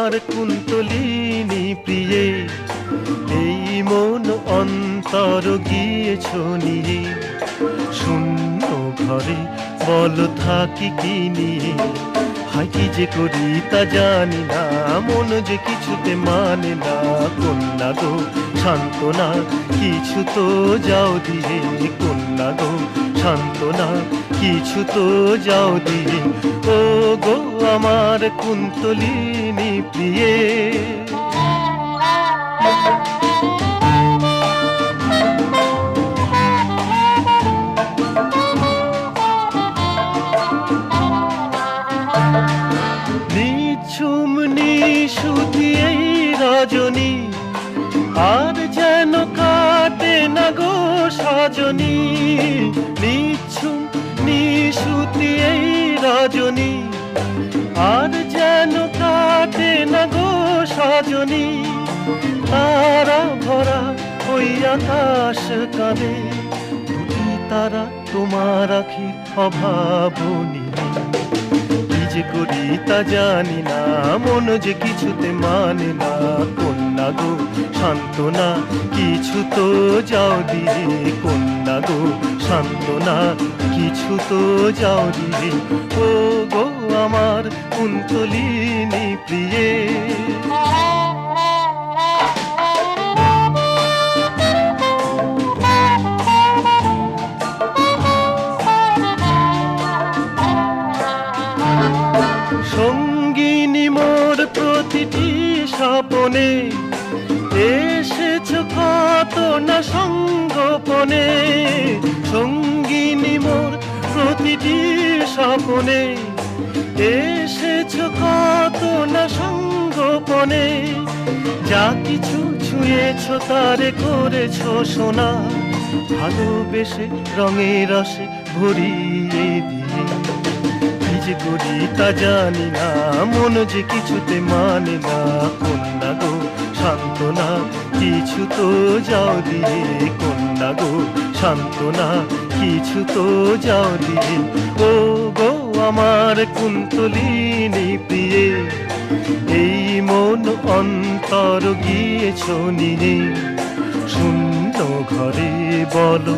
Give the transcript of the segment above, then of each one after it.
আমার কুন্তলিনী প্রিয়ে, এই মন অন্তর গিয়েছ নিয়ে, শূন্য ঘরে বল থাকি কি নিয়ে। হায় কি যে করি তা জানি না, মন যে কিছুতে মানে না। কন্যা গো সান্ত্বনা কিছু তো যাও দিয়ে, কন্যা গো সান্ত্বনা কিছু তো যাও দিয়ে। ও গো আমার কুন্তলিনী প্রিয়ে। নিঝুম নিশুতি এই রজনী, আর যেন কাটে না গো সজনী। নিঝুম নিশুতি এই রজনী, আর যেন কাটে না গো সজনী। তারা ভরা ওই আকাশ কাঁদে, দুটি তারা তোমার আখির অভাবনী। কি যে করি তা জানি না, মন যে কিছুতে মানে না। কন্যা গো সান্ত্বনা কিছু তো যাও দিয়ে, কন্যা গো সান্ত্বনা কিছু তো যাও দিয়ে। ও গো আমার কুন্তলিনী প্রিয়ে। সঙ্গিনী মোর প্রতিটি স্বপনে, এসেছ কত না সঙ্গোপনে। সঙ্গিনী মোর প্রতিটি স্বপনে, এসেছ কত না সঙ্গোপনে। যা কিছু ছুঁয়েছ তারে করেছ সোনা, ভালোবেসে রঙে রসে ভরিয়ে দিয়ে। কি যে করি তা জানি না, মন যে কিছুতে মানে না। কন্যা গো সান্ত্বনা কিছু তো যাও দিয়ে, কন্যা গো সান্ত্বনা কিছু তো যাও দিয়ে। ও গো আমার কুন্তলিনী প্রিয়ে, এই মন অন্তর গিয়েছ নিয়ে, শূন্য ঘরে বলো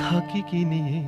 থাকি কি নিয়ে।